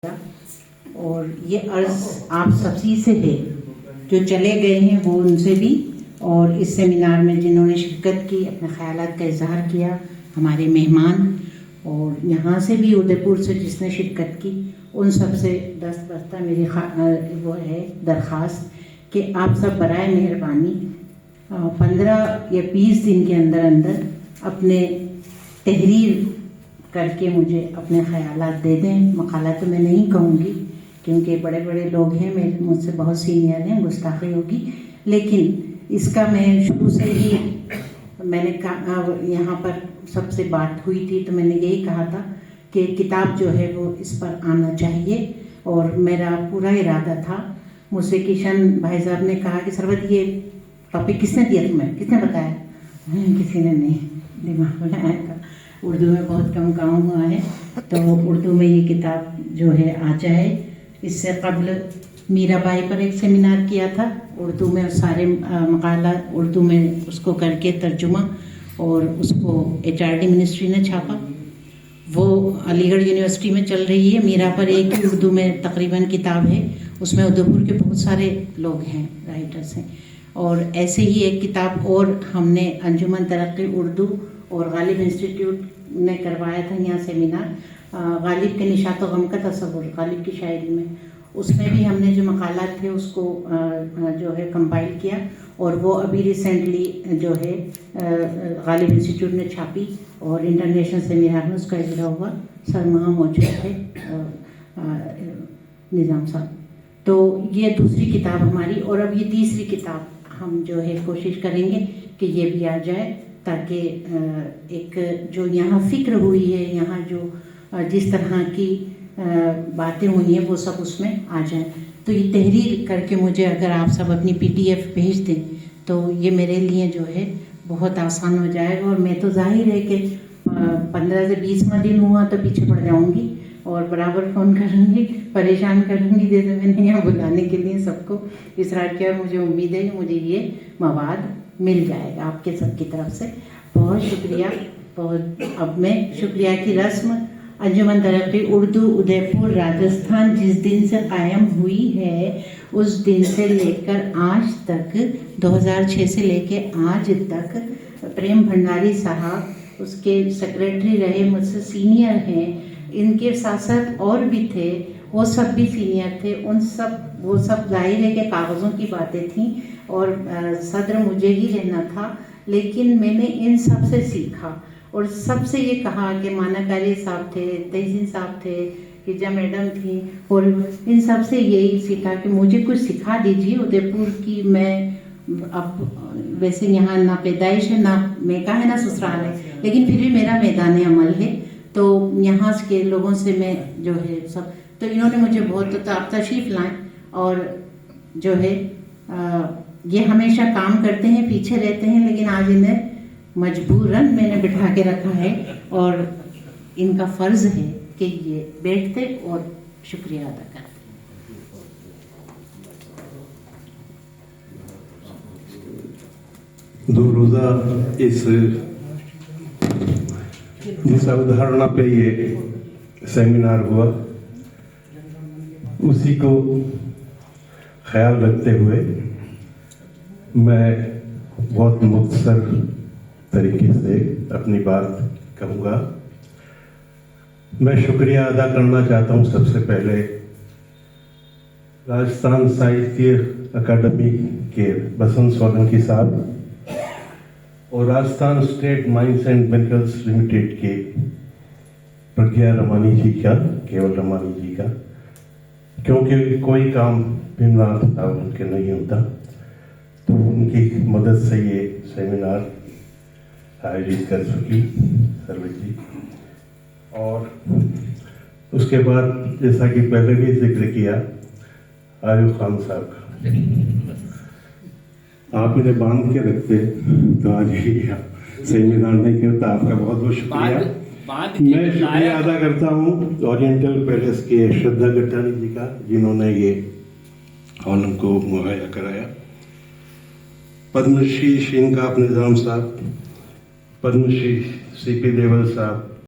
اور یہ عرض آپ سبھی سے ہے جو چلے گئے ہیں وہ ان سے بھی، اور اس سیمینار میں جنہوں نے شرکت کی، اپنے خیالات کا اظہار کیا، ہمارے مہمان، اور یہاں سے بھی ادے پور سے جس نے شرکت کی، ان سب سے دست بستہ میری وہ ہے درخواست کہ آپ سب برائے مہربانی 15 یا 20 دن کے اندر اپنے تحریر کر کے مجھے اپنے خیالات دے دیں۔ مقالہ تو میں نہیں کہوں گی کیونکہ بڑے بڑے لوگ ہیں، مجھ سے بہت سینئر ہیں، گستاخی ہوگی، لیکن اس کا میں شروع سے ہی میں نے یہاں پر سب سے بات ہوئی تھی تو میں نے یہی کہا تھا کہ کتاب جو ہے وہ اس پر آنا چاہیے، اور میرا پورا ارادہ تھا۔ مجھ سے کشن بھائی صاحب نے کہا کہ سربت یہ ٹاپک کس نے دیا تمہیں، کس نے بتایا؟ کسی نے نہیں، دماغ میں آیا تھا۔ اردو میں بہت کم کام ہوا ہے تو اردو میں یہ کتاب جو ہے آ جائے۔ اس سے قبل میرا بائی پر ایک سیمینار کیا تھا اردو میں، سارے مقالات اردو میں اس کو کر کے ترجمہ، اور اس کو HRD منسٹری نے چھاپا۔ وہ علی گڑھ یونیورسٹی میں چل رہی ہے۔ میرا پر ایک ہی اردو میں تقریباً کتاب ہے، اس میں ادے پور کے بہت سارے لوگ ہیں، رائٹرس ہیں، اور ایسے ہی ایک کتاب اور ہم نے انجمن ترقی اردو اور غالب انسٹیٹیوٹ نے کروایا تھا یہاں سیمینار، غالب کے نشاط و غم کا تصور، غالب کی شاعری میں، اس میں بھی ہم نے جو مقالات تھے اس کو جو ہے کمپائل کیا، اور وہ ابھی ریسنٹلی جو ہے غالب انسٹیٹیوٹ نے چھاپی، اور انٹرنیشنل سیمینار میں اس کا اجرا ہوا۔ سرماہ موجود تھے نظام صاحب۔ تو یہ دوسری کتاب ہماری، اور اب یہ تیسری کتاب ہم جو ہے کوشش کریں گے کہ یہ بھی آ جائے، تاکہ ایک جو یہاں فکر ہوئی ہے، یہاں جو جس طرح کی باتیں ہوئی ہیں وہ سب اس میں آ جائیں۔ تو یہ تحریر کر کے مجھے اگر آپ سب اپنی PDF بھیج دیں تو یہ میرے لیے جو ہے بہت آسان ہو جائے گا، اور میں تو ظاہر ہے کہ 15 سے 20واں دن ہوا تو پیچھے پڑ جاؤں گی اور برابر فون کروں گی، پریشان کروں گی، جیسے میں نے یہاں بلانے کے لیے سب کو اصرار کیا، اور مجھے امید ہے کہ مجھے یہ مواد مل جائے گا آپ کے سب کی طرف سے۔ بہت شکریہ۔ بہت اب میں شکریہ کی رسم انجمن ترقی اردو ادے پور راجستھان جس دن سے قائم ہوئی ہے، اس دن سے لے کر آج تک، 2006 سے لے کے آج تک، پریم بھنڈاری صاحب اس کے سیکریٹری رہے، مجھ سے سینئر ہیں، ان کے ساتھ ساتھ اور بھی تھے، وہ سب بھی سینئر تھے، وہ سب ظاہر ہے کہ کاغذوں کی باتیں تھیں، اور صدر مجھے ہی رہنا تھا، لیکن میں نے ان سب سے سیکھا، اور سب سے یہ کہا کہ مانا کاری صاحب تھے، تحسین صاحب تھے، گرجا میڈم تھیں، اور ان سب سے یہی سیکھا کہ مجھے کچھ سکھا دیجیے ادے پور کی۔ میں اب ویسے یہاں نہ پیدائش ہے، نہ میکا ہے، نہ سسرال ہے، لیکن پھر بھی میرا میدان عمل ہے، تو یہاں کے لوگوں سے میں جو ہے سب، تو انہوں نے مجھے بہت آپ تشریف لائیں، اور جو ہے یہ ہمیشہ کام کرتے ہیں، پیچھے رہتے ہیں، لیکن آج انہیں مجبوراً میں نے بٹھا کے رکھا ہے، اور ان کا فرض ہے کہ یہ بیٹھتے اور شکریہ ادا کرتے۔ دو روزہ جس اودھارنا پہ یہ سیمینار ہوا، اسی کو خیال رکھتے ہوئے میں بہت مختصر طریقے سے اپنی بات کہوں گا۔ میں شکریہ ادا کرنا چاہتا ہوں سب سے پہلے راجستھان ساہتیہ اکیڈمی کے بسنت سولنکی صاحب، اور Rajasthan state minus and minerals limited کے پرگیا رمانی جی کا، کیول رمانی جی کا، کیونکہ کوئی کام بنا تعاون کے نہیں ہوتا، تو ان کی مدد سے یہ سیمینار آیوجت کر سکی سروت جی۔ اور اس کے بعد جیسا کہ پہلے بھی ذکر کیا آیوب خان صاحب کا، آپ انہیں باندھ کے رکھتے تو آج ہی سیمینار نہیں کرتا۔ آپ کا بہت بہت شکریہ۔ میں شکریہ ادا کرتا ہوں اورینٹل پیلس کے شردھا گٹانی جی کا، جنہوں نے یہ ہال ہم کو مہیا کرایا، پدم شری شینکاپ نظام صاحب، پدم شری CP دیول صاحب،